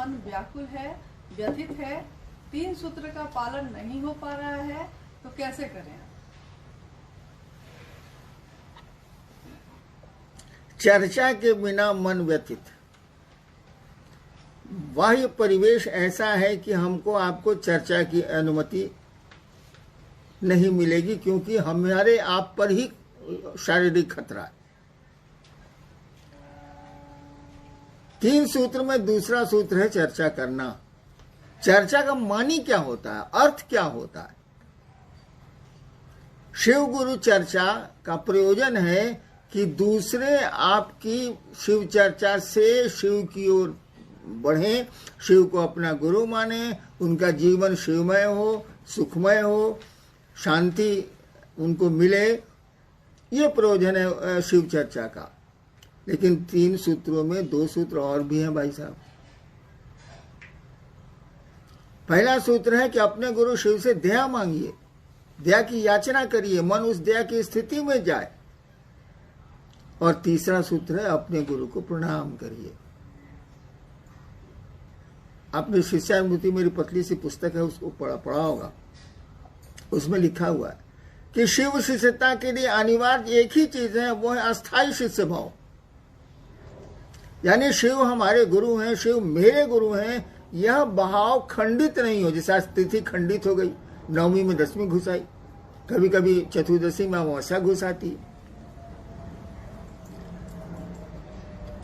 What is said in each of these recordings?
मन व्याकुल है, व्यथित है, 3 सूत्र का पालन नहीं हो पा रहा है, तो कैसे करें? चर्चा के बिना मन व्यथित। बाह्य परिवेश ऐसा है कि हमको आपको चर्चा की अनुमति नहीं मिलेगी, क्योंकि हमारे आप पर ही शारीरिक खतरा है। 3 सूत्र में दूसरा सूत्र है चर्चा करना। चर्चा का मानी क्या होता है, अर्थ क्या होता है? शिव गुरु चर्चा का प्रयोजन है कि दूसरे आपकी शिव चर्चा से शिव की ओर बढ़े, शिव को अपना गुरु माने, उनका जीवन शिवमय हो, सुखमय हो, शांति उनको मिले। ये प्रयोजन है शिव चर्चा का। लेकिन 3 सूत्रों में 2 सूत्र और भी हैं भाई साहब। पहला सूत्र है कि अपने गुरु शिव से दया मांगिए, दया की याचना करिए, मन उस दया की स्थिति में जाए। और तीसरा सूत्र है अपने गुरु को प्रणाम करिए। आपने शिष्यानुभूति मेरी पतली सी पुस्तक है, उसको पढ़ा होगा। उसमें लिखा हुआ है कि शिव शिष्यता के लिए अनिवार्य एक ही चीज है, वो है अस्थायी शिष्य भाव। यानी शिव हमारे गुरु हैं, शिव मेरे गुरु हैं, यह भाव खंडित नहीं हो। जैसे आज तिथि खंडित हो गई, 9वीं में 10वीं घुस आई, कभी कभी चतुर्दशी में अमावस्या घुस आती।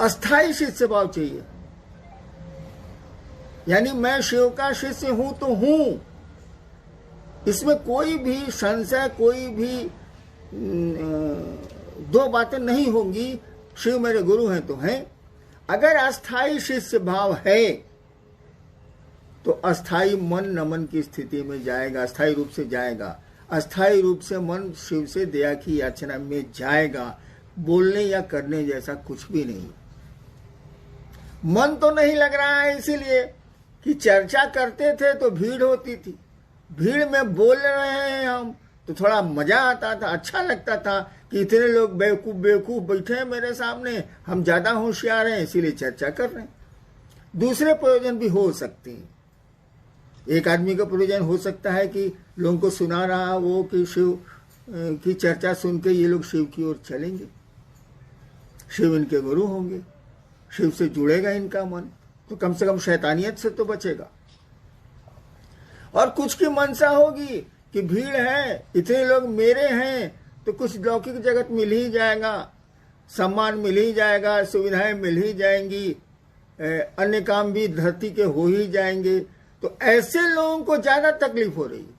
अस्थायी शिष्य भाव चाहिए। यानी मैं शिव का शिष्य हूं तो हूं, इसमें कोई भी संशय, कोई भी 2 बातें नहीं होंगी। शिव मेरे गुरु हैं तो हैं। अगर अस्थायी शिष्य भाव है तो अस्थायी मन नमन की स्थिति में जाएगा, अस्थायी रूप से जाएगा। अस्थायी रूप से मन शिव से दया की याचना में जाएगा। बोलने या करने जैसा कुछ भी नहीं। मन तो नहीं लग रहा है, इसीलिए कि चर्चा करते थे तो भीड़ होती थी, भीड़ में बोल रहे हैं हम तो थोड़ा मजा आता था, अच्छा लगता था कि इतने लोग बेवकूफ बैठे हैं मेरे सामने, हम ज्यादा होशियार हैं, इसीलिए चर्चा कर रहे हैं। दूसरे प्रयोजन भी हो सकते हैं। एक आदमी का प्रयोजन हो सकता है कि लोगों को सुना रहा वो कि शिव की चर्चा सुन के ये लोग शिव की ओर चलेंगे, शिव इनके गुरु होंगे, शिव से जुड़ेगा इनका मन, तो कम से कम शैतानियत से तो बचेगा। और कुछ की मनसा होगी कि भीड़ है, इतने लोग मेरे हैं, तो कुछ लौकिक जगत मिल ही जाएगा, सम्मान मिल ही जाएगा, सुविधाएं मिल ही जाएंगी, अन्य काम भी धरती के हो ही जाएंगे। तो ऐसे लोगों को ज्यादा तकलीफ हो रही है,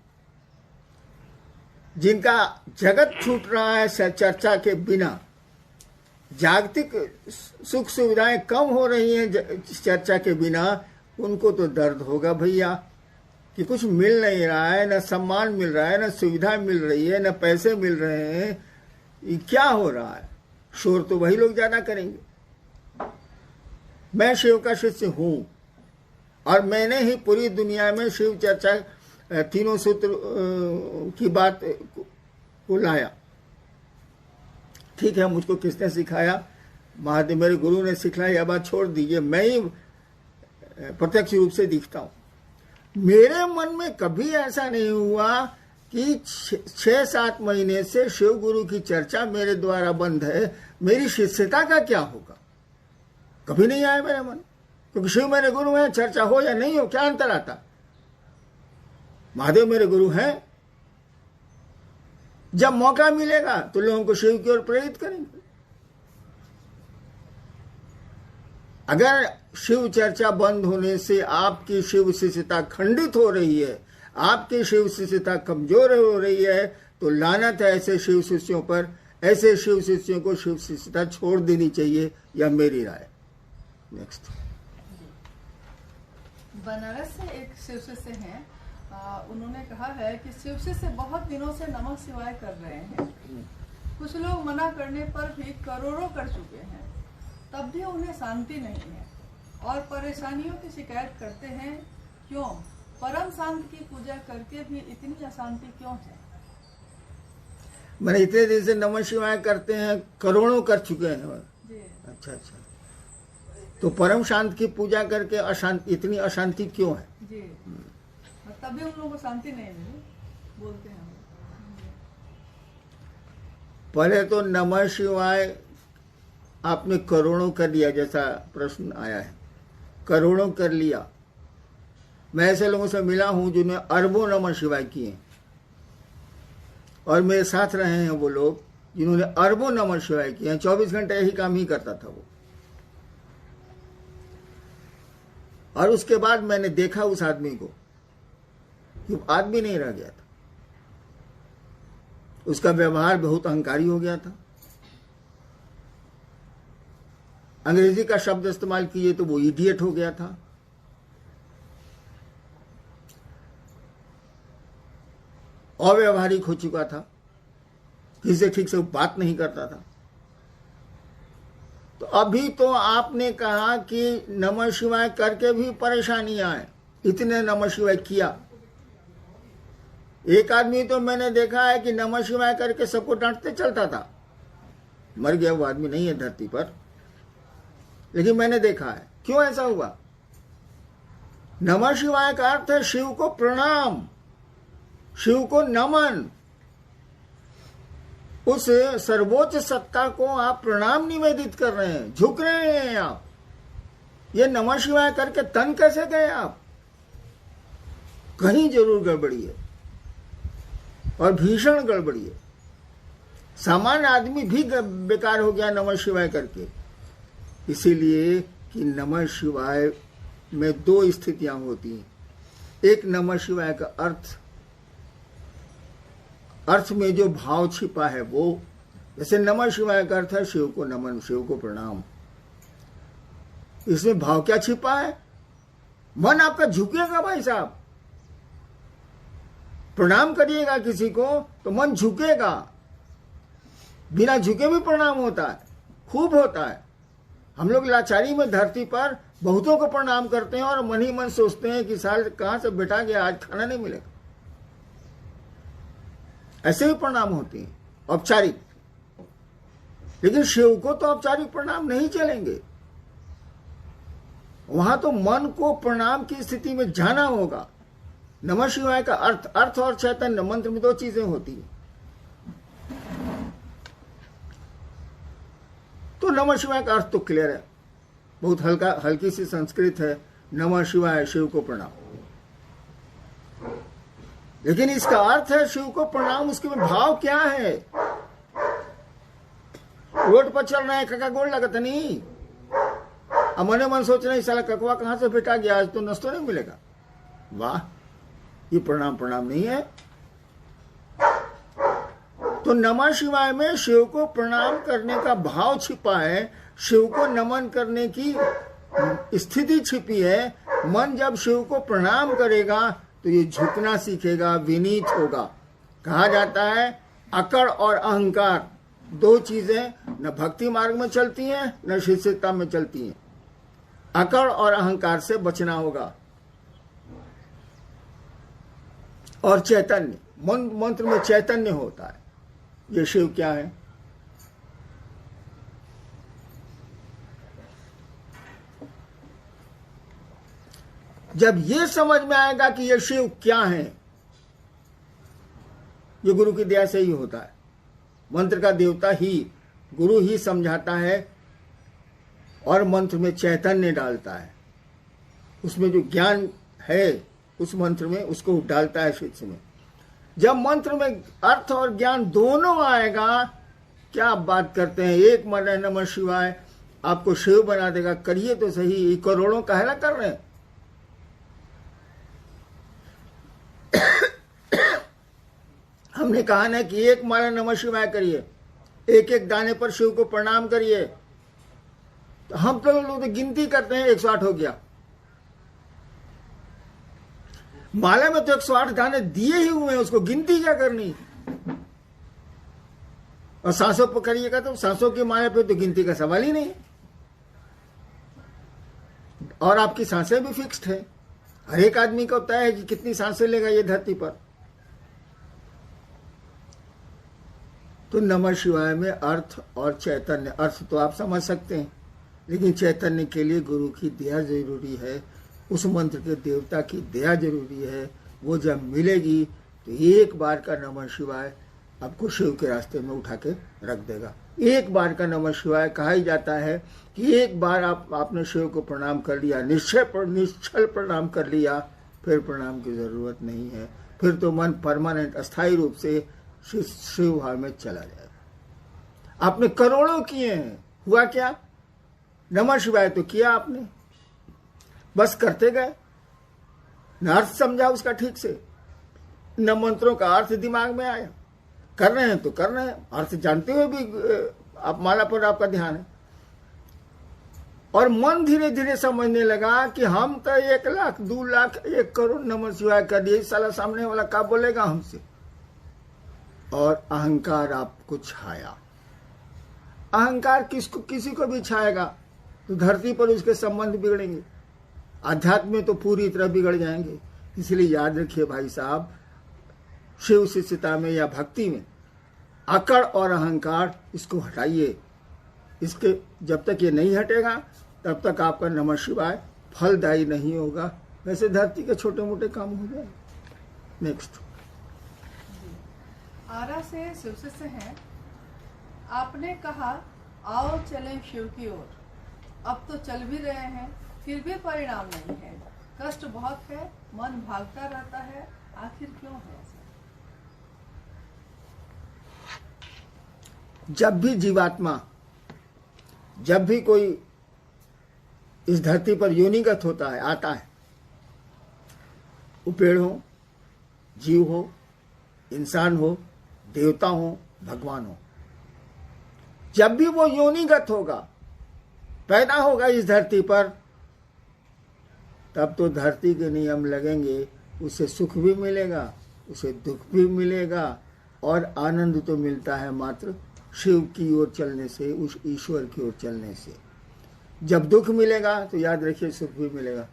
जिनका जगत छूट रहा है चर्चा के बिना। जागतिक सुख सुविधाएं कम हो रही हैं चर्चा के बिना, उनको तो दर्द होगा भैया कि कुछ मिल नहीं रहा है, न सम्मान मिल रहा है, न सुविधा मिल रही है, न पैसे मिल रहे हैं, ये क्या हो रहा है? शोर तो वही लोग ज्यादा करेंगे। मैं शिव का शिष्य हूं और मैंने ही पूरी दुनिया में शिव चर्चा 3 सूत्र की बात को लाया। ठीक है, मुझको किसने सिखाया? महादेव मेरे गुरु ने सिखाया, यह बात छोड़ दीजिए, मैं ही प्रत्यक्ष रूप से दिखता हूं। मेरे मन में कभी ऐसा नहीं हुआ कि 6-7 महीने से शिव गुरु की चर्चा मेरे द्वारा बंद है, मेरी शिष्यता का क्या होगा? कभी नहीं आया मेरे मन, क्योंकि शिव मेरे गुरु हैं, चर्चा हो या नहीं हो क्या अंतर आता? महादेव मेरे गुरु हैं, जब मौका मिलेगा तो लोगों को शिव की ओर प्रेरित करेंगे। अगर शिव चर्चा बंद होने से आपकी शिव शिष्यता खंडित हो रही है, आपकी शिव शिष्यता कमजोर हो रही है, तो लानत है ऐसे शिव शिष्यों पर। ऐसे शिव शिष्यों को शिव शिष्यता छोड़ देनी चाहिए, यह मेरी राय। नेक्स्ट। बनारस से एक शिव शिष्य हैं, उन्होंने कहा है कि शिव शिष्य बहुत दिनों से नमः शिवाय कर रहे हैं, कुछ लोग मना करने पर भी करोड़ों कर चुके हैं, तब भी उन्हें शांति नहीं है और परेशानियों की शिकायत करते हैं। क्यों? परम शांत की पूजा करके भी इतनी अशांति क्यों है? मैंने इतने दिन से नमः शिवाय करते हैं, करोड़ों कर चुके हैं। जी। अच्छा। तो परम शांत की पूजा करके अशांति, इतनी अशांति क्यों है? जी, तभी उन लोगों को शांति नहीं मिली, बोलते हैं। पहले तो नमः शिवाय आपने करोड़ों कर लिया, जैसा प्रश्न आया है, करोड़ों कर लिया। मैं ऐसे लोगों से मिला हूं जिन्होंने अरबों नमः शिवाय किए, और मेरे साथ रहे हैं वो लोग जिन्होंने अरबों नमः शिवाय किए हैं। 24 घंटे यही काम ही करता था वो। और उसके बाद मैंने देखा उस आदमी को कि आदमी नहीं रह गया था, उसका व्यवहार बहुत अहंकारी हो गया था। अंग्रेजी का शब्द इस्तेमाल किए तो वो इडियट हो गया था। अव्यवहारिक हो चुका था, किसी से ठीक से बात नहीं करता था। तो अभी तो आपने कहा कि नमः शिवाय करके भी परेशानियां आए, इतने नमः शिवाय किया। एक आदमी तो मैंने देखा है कि नमः शिवाय करके सबको डांटते चलता था, मर गया वो आदमी नहीं है धरती पर, लेकिन मैंने देखा है। क्यों ऐसा हुआ? नमः शिवाय का अर्थ है शिव को प्रणाम, शिव को नमन। उस सर्वोच्च सत्ता को आप प्रणाम निवेदित कर रहे हैं, झुक रहे हैं आप। ये नमः शिवाय करके तन कैसे गए आप? कहीं जरूर गड़बड़ी है, और भीषण गड़बड़ी है। सामान्य आदमी भी बेकार हो गया नमः शिवाय करके। इसीलिए कि नमः शिवाय में दो स्थितियां होती हैं। एक, नमः शिवाय का अर्थ में जो भाव छिपा है वो, जैसे नमः शिवाय का अर्थ है शिव को नमन, शिव को प्रणाम। इसमें भाव क्या छिपा है? मन आपका झुकेगा भाई साहब। प्रणाम करिएगा किसी को तो मन झुकेगा। बिना झुके भी प्रणाम होता है, खूब होता है। हम लोग लाचारी में धरती पर बहुतों को प्रणाम करते हैं और मन ही मन सोचते हैं कि साल कहां से बेटा गया, आज खाना नहीं मिलेगा। ऐसे भी प्रणाम होते हैं औपचारिक, लेकिन शिव को तो औपचारिक प्रणाम नहीं चलेंगे। वहां तो मन को प्रणाम की स्थिति में जाना होगा। नमः शिवाय का अर्थ और चैतन्य मंत्र में दो चीजें होती हैं। तो नमः शिवाय का अर्थ तो क्लियर है, बहुत हल्की सी संस्कृत है, नमः शिवाय, शिव को प्रणाम। लेकिन इसका अर्थ है शिव को प्रणाम, उसके में भाव क्या है? रोड पर चल रहे हैं, कका गोड़ लगत नहीं, अब मने मन सोच रहे हैं साला ककवा कहां से बेटा गया, आज तो नाश्ता नहीं मिलेगा। वाह, ये प्रणाम नहीं है। तो नमः शिवाय में शिव को प्रणाम करने का भाव छिपा है, शिव को नमन करने की स्थिति छिपी है। मन जब शिव को प्रणाम करेगा तो ये झुकना सीखेगा, विनीत होगा। कहा जाता है अकड़ और अहंकार दो चीजें न भक्ति मार्ग में चलती हैं न शिष्यता में चलती हैं। अकड़ और अहंकार से बचना होगा। और चैतन्य, मंत्र में चैतन्य होता है। ये शिव क्या है? जब ये समझ में आएगा कि ये शिव क्या है, ये गुरु की दया से ही होता है। मंत्र का देवता ही, गुरु ही समझाता है और मंत्र में चैतन्य डालता है। उसमें जो ज्ञान है उस मंत्र में, उसको डालता है शिष्य में। जब मंत्र में अर्थ और ज्ञान दोनों आएगा, क्या आप बात करते हैं, एक मन है नमः शिवाय आपको शिव बना देगा। करिए तो सही, करोड़ों काहेला कर रहे हैं। हमने कहा ना कि एक माला नमः शिवाय करिए, एक एक दाने पर शिव को प्रणाम करिए। तो हम तो लोग तो गिनती करते हैं, 108 हो गया। माला में तो 108 दाने दिए ही हुए हैं, उसको गिनती क्या करनी। और सांसों पर करिएगा तो सांसों की माला पे तो गिनती का सवाल ही नहीं। और आपकी सांसें भी फिक्स्ड है, हर एक आदमी को तय है कि कितनी सांसें लेगा ये धरती पर। तो नमः शिवाय में अर्थ और चैतन्य, अर्थ तो आप समझ सकते हैं, लेकिन चैतन्य के लिए गुरु की दया जरूरी है, उस मंत्र के देवता की दया जरूरी है। वो जब मिलेगी तो एक बार का नमः शिवाय आपको शिव के रास्ते में उठा के रख देगा। एक बार का नमः शिवाय कहा ही जाता है कि एक बार आपने शिव को प्रणाम कर लिया, निश्चल प्रणाम कर लिया, फिर प्रणाम की जरूरत नहीं है। फिर तो मन परमानेंट अस्थायी रूप से शिव भाव में चला जाएगा। आपने करोड़ों किए हैं, हुआ क्या? नमः शिवाय तो किया आपने, बस करते गए, न अर्थ समझा उसका ठीक से, न मंत्रों का अर्थ दिमाग में आया। कर रहे हैं तो कर रहे हैं, अर्थ जानते हुए भी आप माला पर आपका ध्यान है। और मन धीरे धीरे समझने लगा कि हम तो 1 लाख 2 लाख 1 करोड़ नमः शिवाय कर दिए, साला सामने वाला क्या बोलेगा हमसे। और अहंकार आपको छाया। अहंकार किसी को भी छाएगा तो धरती पर उसके संबंध बिगड़ेंगे, आध्यात्म में तो पूरी तरह बिगड़ जाएंगे। इसलिए याद रखिए भाई साहब, शिव शिष्यता में या भक्ति में अकड़ और अहंकार इसको हटाइए। इसके जब तक ये नहीं हटेगा तब तक आपका नमः शिवाय फलदायी नहीं होगा। वैसे धरती के छोटे मोटे काम हो जाए। नेक्स्ट। आरा से शिव शिष्य हैं। आपने कहा आओ चलें शिव की ओर। अब तो चल भी रहे हैं, फिर भी परिणाम नहीं है। कष्ट बहुत है, मन भागता रहता है, आखिर क्यों है ऐसा? जब भी जीवात्मा, जब भी कोई इस धरती पर योनिगत होता है, आता है, वो पेड़ हो, जीव हो, इंसान हो, देवता हो, भगवान हो, जब भी वो योनिगत होगा, पैदा होगा इस धरती पर, तब तो धरती के नियम लगेंगे। उसे सुख भी मिलेगा, उसे दुख भी मिलेगा, और आनंद तो मिलता है मात्र शिव की ओर चलने से, उस ईश्वर की ओर चलने से। जब दुख मिलेगा तो याद रखिए सुख भी मिलेगा,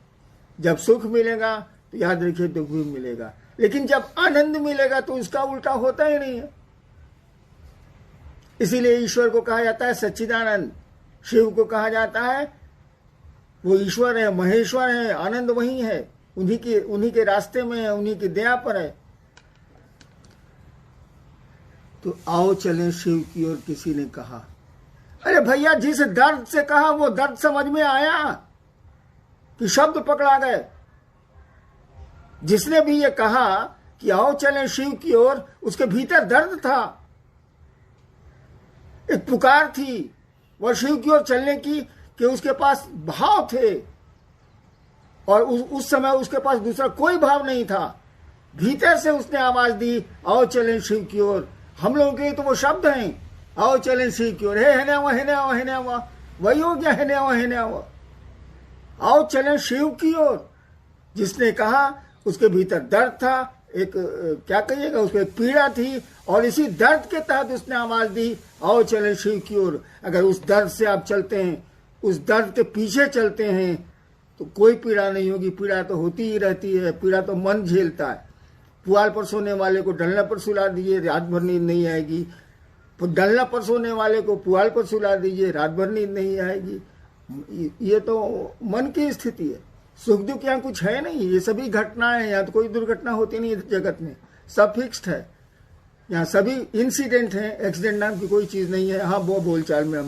जब सुख मिलेगा तो याद रखिए दुख भी मिलेगा। लेकिन जब आनंद मिलेगा तो उसका उल्टा होता ही नहीं है। इसीलिए ईश्वर को कहा जाता है सच्चिदानंद, शिव को कहा जाता है वो ईश्वर है, महेश्वर है, आनंद वही है, उन्हीं के रास्ते में है, उन्हीं की दया पर है। तो आओ चलें शिव की ओर, किसी ने कहा। अरे भैया, जिस दर्द से कहा वो दर्द समझ में आया कि शब्द पकड़ा गए? जिसने भी ये कहा कि आओ चलें शिव की ओर, उसके भीतर दर्द था, एक पुकार थी वो शिव की ओर चलने की, कि उसके पास भाव थे, और उस समय उसके पास दूसरा कोई भाव नहीं था। भीतर से उसने आवाज दी, आओ चलें शिव की ओर। हम लोगों के लिए तो वो शब्द हैं, आओ चलें शिव की ओर। है ना वो वही हो गया, है ना वो आओ चलें शिव की ओर। जिसने कहा उसके भीतर दर्द था, एक क्या कहिएगा, उसको एक पीड़ा थी, और इसी दर्द के तहत उसने आवाज दी, आओ चलें शिव की ओर। अगर उस दर्द से आप चलते हैं, उस दर्द के पीछे चलते हैं, तो कोई पीड़ा नहीं होगी। पीड़ा तो होती ही रहती है, पीड़ा तो मन झेलता है। पुआल पर सोने वाले को डलना पर सुला दीजिए, रात भर नींद नहीं आएगी। डलना पर सोने वाले को पुआल पर सुला दीजिए, रात भर नींद नहीं आएगी। ये तो मन की स्थिति है। सुख दुख यहाँ कुछ है नहीं, ये सभी घटनाएं हैं। यहाँ तो कोई दुर्घटना होती नहीं है जगत में, सब फिक्स्ड है। यहाँ सभी इंसिडेंट हैं, एक्सीडेंट नाम की कोई चीज नहीं है। हाँ, वो बोलचाल में हम